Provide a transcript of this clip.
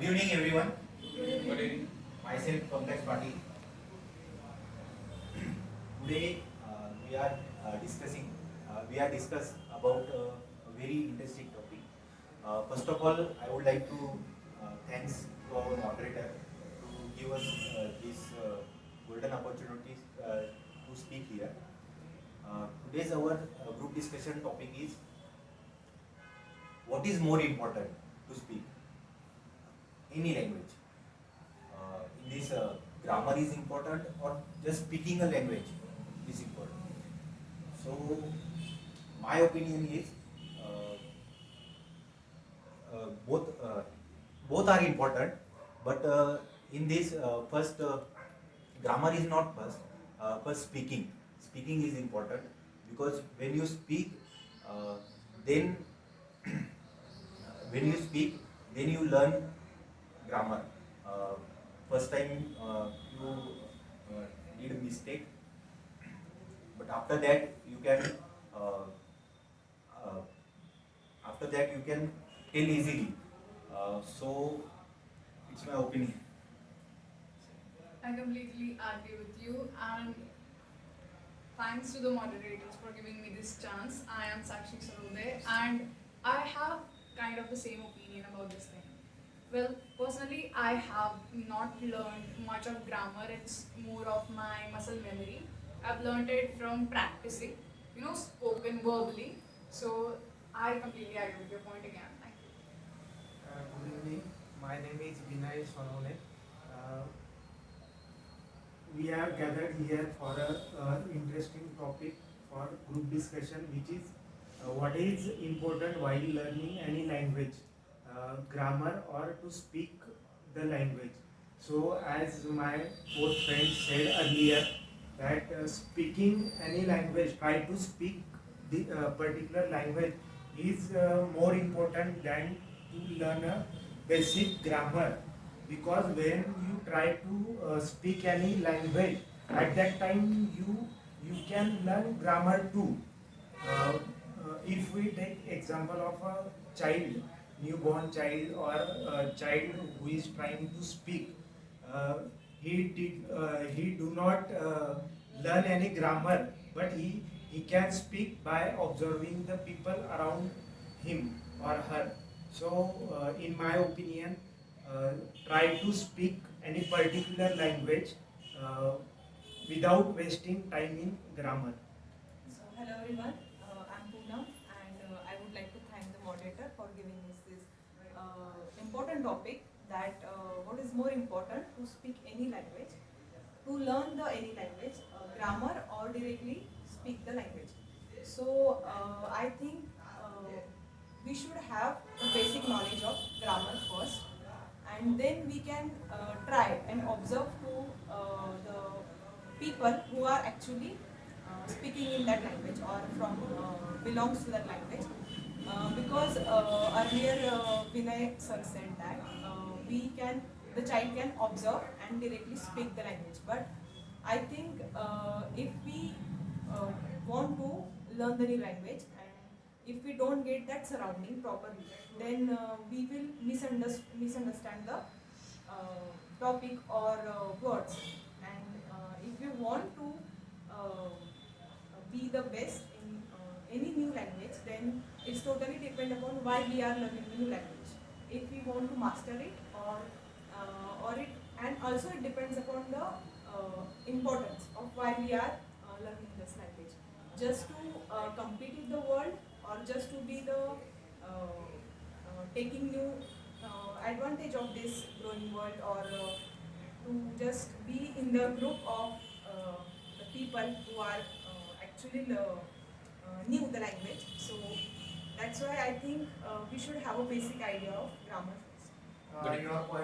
Good evening, everyone. Good evening. Myself, Pankaj Patil. Today, we are discuss about a very interesting topic. First of all, I would like to thanks to our moderator to give us this golden opportunity to speak here. Today's our group discussion topic is what is more important to speak any language. In this, grammar is important or just speaking a language is important. So, my opinion is uh, both are important, but in this first grammar is not first. First speaking is important because when you speak, then when you speak, then you learn grammar. Uh, First time you did a mistake, but uh, uh, after that you can tell easily. So it's my opinion. I completely agree with you, and thanks to the moderators for giving me this chance. I am Sakshi Sarode, and I have kind of the same opinion about this thing. Well, personally, I have not learned much of grammar. It's more of my muscle memory. I've learned it from practicing, spoken verbally. So I completely agree with your point again. Thank you. Good evening. My name is Vinay Sonone. Uh, we have gathered here for a interesting topic for group discussion, which is what is important while learning any language, grammar or to speak the language. So, as my both friends said earlier, that speaking any language, try to speak the particular language is more important than to learn a basic grammar, because when you try to speak any language, at that time you can learn grammar too. If we take example of a child, newborn child or a child who is trying to speak, uh, he do not learn any grammar, but he can speak by observing the people around him or her. So in my opinion, uh, try to speak any particular language uh, without wasting time in grammar. So, hello everyone, I'm Poonam, and I would like to thank the moderator for giving us this important topic, that what is more important to speak any language, to learn the any language, grammar or directly speak the language. So I think we should have the basic knowledge of grammar first, and then we can try and observe to the people who are actually speaking in that language or from belongs to that language. Because earlier Vinay sir said that the child can observe and directly speak the language. But I think if we uh, want to learn the new language, and if we don't get that surrounding properly, then we will misunderstand the topic or words. And if we want to be the best in any new language, then it's totally depend upon why we are learning the new language. If we want to master it, or it, and also it depends upon the importance of why we are learning this language. Just to compete with the world, or just to be the taking new advantage of this growing world, or to just be in the group of the people who are actually new the language. So that's why I think we should have a basic idea of grammar first. Good evening. Your point